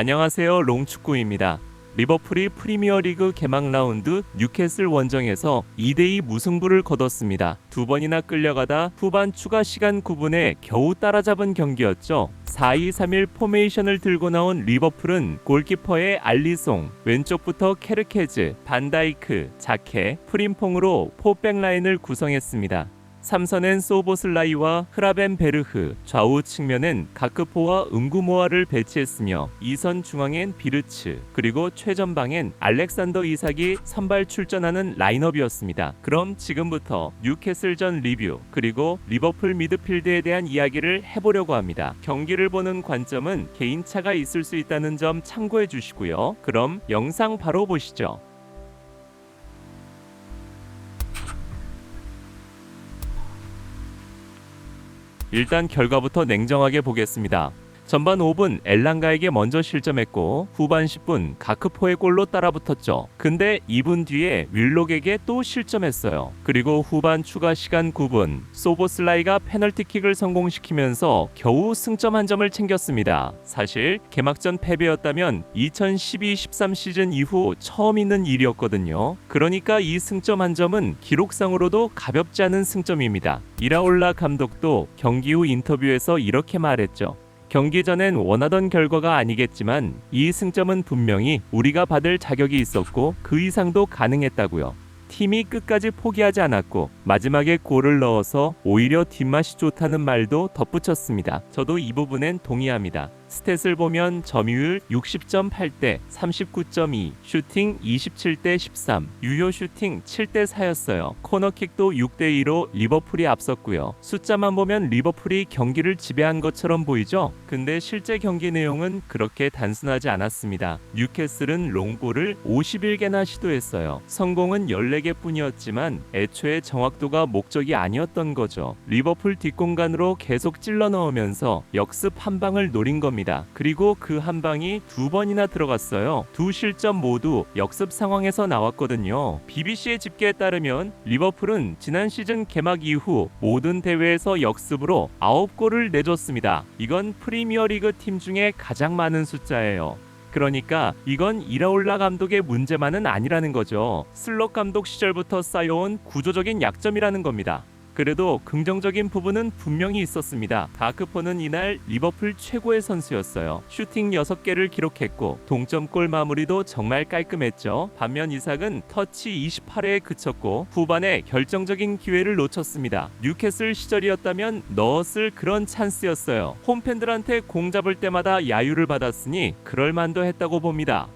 안녕하세요. 롱축구입니다. 리버풀이 프리미어리그 개막 라운드 뉴캐슬 원정에서 2대2 무승부를 거뒀습니다. 두 번이나 끌려가다 후반 추가 시간 9분에 겨우 따라잡은 경기였죠. 4-2-3-1 포메이션을 들고 나온 리버풀은 골키퍼의 알리송, 왼쪽부터 케르케즈, 반다이크, 자케, 프림퐁으로 포백 라인을 구성했습니다. 3선엔 소보슬라이와 흐라벤베르흐, 좌우 측면엔 가크포와 응구모아를 배치했으며 2선 중앙엔 비르츠, 그리고 최전방엔 알렉산더 이삭이 선발 출전하는 라인업이었습니다. 그럼 지금부터 뉴캐슬전 리뷰, 그리고 리버풀 미드필드에 대한 이야기를 해보려고 합니다. 경기를 보는 관점은 개인차가 있을 수 있다는 점 참고해 주시고요. 그럼 영상 바로 보시죠. 일단 결과부터 냉정하게 보겠습니다. 전반 5분 엘랑가에게 먼저 실점했고 후반 10분 가크포의 골로 따라붙었죠. 근데 2분 뒤에 윌록에게 또 실점했어요. 그리고 후반 추가 시간 9분 소보슬라이가 페널티킥을 성공시키면서 겨우 승점 한 점을 챙겼습니다. 사실 개막전 패배였다면 2012-13 시즌 이후 처음 있는 일이었거든요. 그러니까 이 승점 한 점은 기록상으로도 가볍지 않은 승점입니다. 이라올라 감독도 경기 후 인터뷰에서 이렇게 말했죠. 경기 전엔 원하던 결과가 아니겠지만 이 승점은 분명히 우리가 받을 자격이 있었고 그 이상도 가능했다고요. 팀이 끝까지 포기하지 않았고 마지막에 골을 넣어서 오히려 뒷맛이 좋다는 말도 덧붙였습니다. 저도 이 부분엔 동의합니다. 스탯을 보면 점유율 60.8대 39.2, 슈팅 27대 13, 유효 슈팅 7대 4였어요. 코너킥도 6대 2로 리버풀이 앞섰고요. 숫자만 보면 리버풀이 경기를 지배한 것처럼 보이죠? 근데 실제 경기 내용은 그렇게 단순하지 않았습니다. 뉴캐슬은 롱볼을 51개나 시도했어요. 성공은 14개 뿐이었지만 애초에 정확도가 목적이 아니었던 거죠. 리버풀 뒷공간으로 계속 찔러 넣으면서 역습 한 방을 노린 겁니다. 그리고 그 한 방이 두 번이나 들어갔어요. 두 실점 모두 역습 상황에서 나왔거든요. BBC의 집계에 따르면 리버풀은 지난 시즌 개막 이후 모든 대회에서 역습으로 9골을 내줬습니다. 이건 프리미어리그 팀 중에 가장 많은 숫자예요. 그러니까 이건 이라올라 감독의 문제만은 아니라는 거죠. 슬롯 감독 시절부터 쌓여온 구조적인 약점이라는 겁니다. 그래도 긍정적인 부분은 분명히 있었습니다. 가크포는 이날 리버풀 최고의 선수였어요. 슈팅 6개를 기록했고 동점골 마무리도 정말 깔끔했죠. 반면 이삭은 터치 28회에 그쳤고 후반에 결정적인 기회를 놓쳤습니다. 뉴캐슬 시절이었다면 넣었을 그런 찬스였어요. 홈팬들한테 공 잡을 때마다 야유를 받았으니 그럴만도 했다고 봅니다.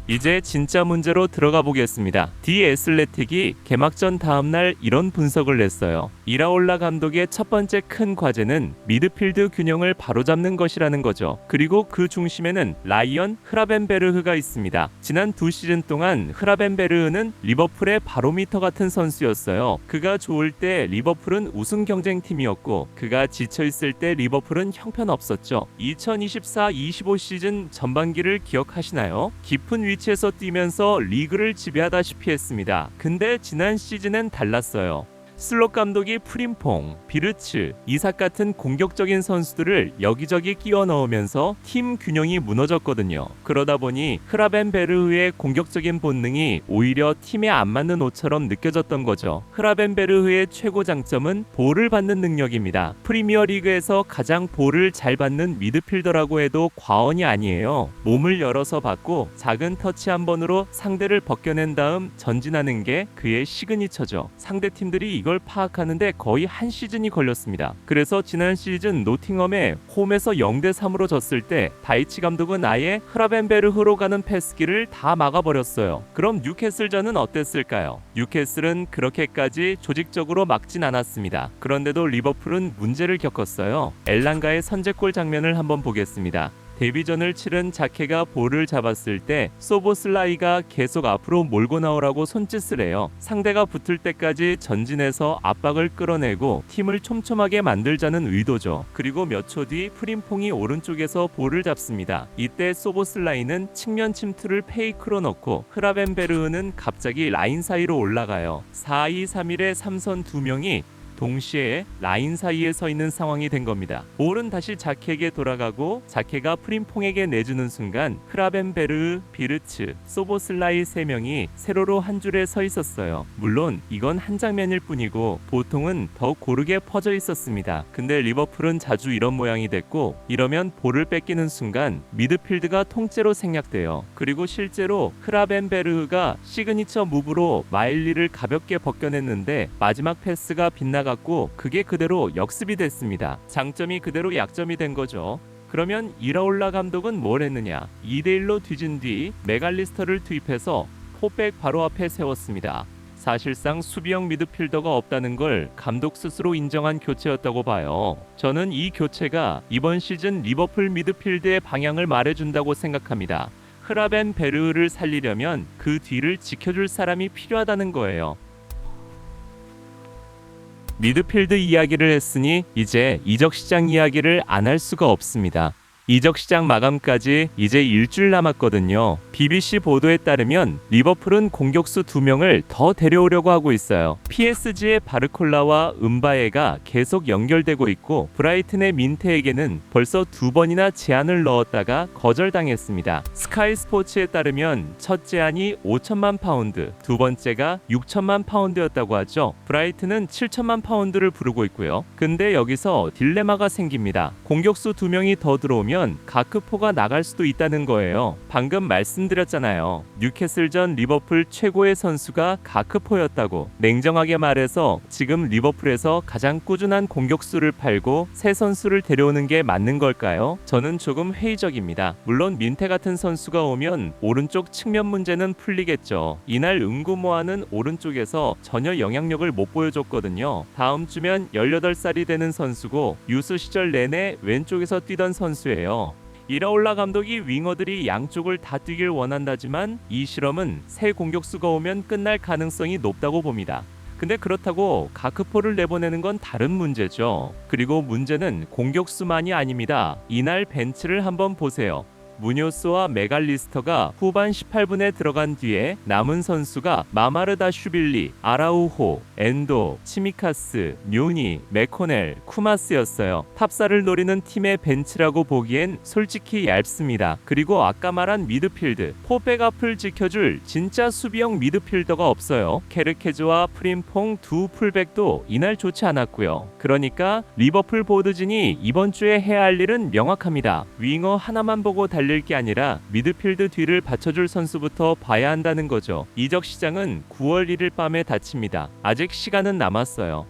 이제 진짜 문제로 들어가 보겠습니다. 디 애슬레틱이 개막전 다음날 이런 분석을 냈어요. 이라올라 감독의 첫 번째 큰 과제는 미드필드 균형을 바로잡는 것이라는 거죠. 그리고 그 중심에는 라이언 흐라벤베르흐가 있습니다. 지난 2시즌 동안 흐라벤베르흐는 리버풀의 바로미터 같은 선수였어요. 그가 좋을 때 리버풀은 우승 경쟁팀이었고 그가 지쳐있을 때 리버풀은 형편없었죠. 2024-25 시즌 전반기를 기억하시나요? 깊은 위치에서 뛰면서 리그를 지배하다시피 했습니다. 근데 지난 시즌엔 달랐어요. 슬롯 감독이 프림퐁, 비르츠, 이삭 같은 공격적인 선수들을 여기저기 끼워 넣으면서 팀 균형이 무너졌거든요. 그러다 보니 흐라벤베르흐의 공격적인 본능이 오히려 팀에 안 맞는 옷처럼 느껴졌던 거죠. 흐라벤베르흐의 최고 장점은 볼을 받는 능력입니다. 프리미어리그에서 가장 볼을 잘 받는 미드필더라고 해도 과언이 아니에요. 몸을 열어서 받고 작은 터치 한 번으로 상대를 벗겨낸 다음 전진하는 게 그의 시그니처죠. 상대팀들이 이걸 파악하는데 거의 한 시즌이 걸렸습니다. 그래서 지난 시즌 노팅엄에 홈에서 0대 3으로 졌을 때 다이치 감독은 아예 흐라벤베르흐로 가는 패스기를 다 막아버렸어요. 그럼 뉴캐슬전은 어땠을까요? 뉴캐슬은 그렇게까지 조직적으로 막진 않았습니다. 그런데도 리버풀은 문제를 겪었어요. 엘랑가의 선제골 장면을 한번 보겠습니다. 데뷔전을 치른 자케가 볼을 잡았을 때 소보슬라이가 계속 앞으로 몰고 나오라고 손짓을 해요. 상대가 붙을 때까지 전진해서 압박을 끌어내고 팀을 촘촘하게 만들자는 의도죠. 그리고 몇 초 뒤 프림퐁이 오른쪽에서 볼을 잡습니다. 이때 소보슬라이는 측면 침투를 페이크로 넣고 흐라벤베르흐는 갑자기 라인 사이로 올라가요. 4-2-3-1의 3선 2명이 동시에 라인 사이에 서 있는 상황이 된 겁니다. 볼은 다시 자키에게 돌아가고 자키가 프림퐁에게 내주는 순간 크라벤베르, 비르츠, 소보슬라이 3명이 세로로 한 줄에 서 있었어요. 물론 이건 한 장면일 뿐이고 보통은 더 고르게 퍼져 있었습니다. 근데 리버풀은 자주 이런 모양이 됐고, 이러면 볼을 뺏기는 순간 미드필드가 통째로 생략돼요. 그리고 실제로 크라벤베르가 시그니처 무브로 마일리를 가볍게 벗겨냈는데 마지막 패스가 빗나갔고 그게 그대로 역습이 됐습니다. 장점이 그대로 약점이 된 거죠. 그러면 이라올라 감독은 뭘 했느냐? 2대1로 뒤진 뒤 메갈리스터를 투입해서 포백 바로 앞에 세웠습니다. 사실상 수비형 미드필더가 없다는 걸 감독 스스로 인정한 교체였다고 봐요. 저는 이 교체가 이번 시즌 리버풀 미드필드의 방향을 말해준다고 생각합니다. 크라벤베르를 살리려면 그 뒤를 지켜줄 사람이 필요하다는 거예요. 미드필드 이야기를 했으니 이제 이적 시장 이야기를 안 할 수가 없습니다. 이적 시장 마감까지 이제 일주일 남았거든요. BBC 보도에 따르면 리버풀은 공격수 2명을 더 데려오려고 하고 있어요. PSG의 바르콜라와 은바에가 계속 연결되고 있고, 브라이튼의 민테에게는 벌써 2번이나 제안을 넣었다가 거절당했습니다. 스카이 스포츠에 따르면 첫 제안이 5천만 파운드, 두 번째가 6천만 파운드였다고 하죠. 브라이튼은 7천만 파운드를 부르고 있고요. 근데 여기서 딜레마가 생깁니다. 공격수 2명이 더 들어오면 가크포가 나갈 수도 있다는 거예요. 방금 말씀드렸잖아요. 뉴캐슬전 리버풀 최고의 선수가 가크포였다고. 냉정하게 말해서 지금 리버풀에서 가장 꾸준한 공격수를 팔고 새 선수를 데려오는 게 맞는 걸까요? 저는 조금 회의적입니다. 물론 민테 같은 선수가 오면 오른쪽 측면 문제는 풀리겠죠. 이날 은구모아는 오른쪽에서 전혀 영향력을 못 보여줬거든요. 다음 주면 18살이 되는 선수고 유스 시절 내내 왼쪽에서 뛰던 선수예요. 이라올라 감독이 윙어들이 양쪽을 다 뛰길 원한다지만 이 실험은 새 공격수가 오면 끝날 가능성이 높다고 봅니다. 근데 그렇다고 가크포를 내보내는 건 다른 문제죠. 그리고 문제는 공격수만이 아닙니다. 이날 벤치를 한번 보세요. 무뇨스와 메갈리스터가 후반 18분에 들어간 뒤에 남은 선수가 마마르다슈빌리, 아라우호, 엔도, 치미카스, 뇨니, 메코넬, 쿠마스였어요. 탑사를 노리는 팀의 벤치라고 보기엔 솔직히 얇습니다. 그리고 아까 말한 미드필드, 포백 앞을 지켜줄 진짜 수비형 미드필더가 없어요. 케르케즈와 프림퐁 두 풀백도 이날 좋지 않았고요. 그러니까 리버풀 보드진이 이번 주에 해야 할 일은 명확합니다. 윙어 하나만 보고 달릴 게 아니라 미드필드 뒤를 받쳐줄 선수부터 봐야 한다는 거죠. 이적 시장은 9월 1일 밤에 닫힙니다. 아직 시간은 남았어요.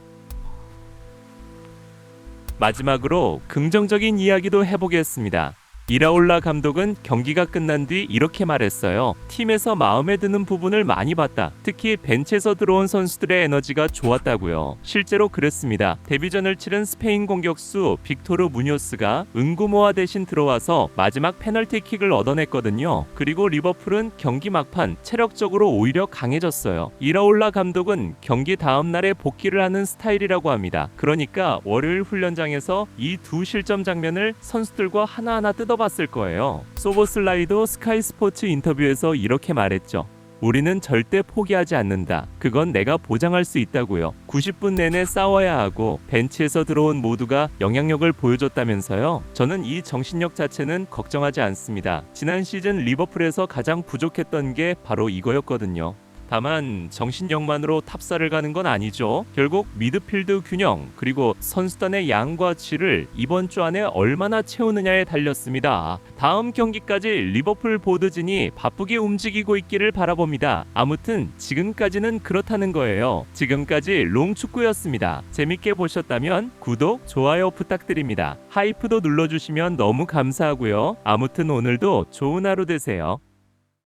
마지막으로 긍정적인 이야기도 해보겠습니다. 이라올라 감독은 경기가 끝난 뒤 이렇게 말했어요. 팀에서 마음에 드는 부분을 많이 봤다. 특히 벤치에서 들어온 선수들의 에너지가 좋았다고요. 실제로 그랬습니다. 데뷔전을 치른 스페인 공격수 빅토르 무뇨스가 은구모아 대신 들어와서 마지막 페널티킥을 얻어냈거든요. 그리고 리버풀은 경기 막판 체력적으로 오히려 강해졌어요. 이라올라 감독은 경기 다음 날에 복귀를 하는 스타일이라고 합니다. 그러니까 월요일 훈련장에서 이 두 실점 장면을 선수들과 하나하나 봤을 거예요. 소보슬라이도 스카이 스포츠 인터뷰에서 이렇게 말했죠. 우리는 절대 포기하지 않는다. 그건 내가 보장할 수 있다고요. 90분 내내 싸워야 하고 벤치에서 들어온 모두가 영향력을 보여줬다면서요. 저는 이 정신력 자체는 걱정하지 않습니다. 지난 시즌 리버풀에서 가장 부족했던 게 바로 이거였거든요. 다만 정신력만으로 탑사를 가는 건 아니죠. 결국 미드필드 균형 그리고 선수단의 양과 질을 이번 주 안에 얼마나 채우느냐에 달렸습니다. 다음 경기까지 리버풀 보드진이 바쁘게 움직이고 있기를 바라봅니다. 아무튼 지금까지는 그렇다는 거예요. 지금까지 롱축구였습니다. 재밌게 보셨다면 구독, 좋아요 부탁드립니다. 하이프도 눌러주시면 너무 감사하고요. 아무튼 오늘도 좋은 하루 되세요.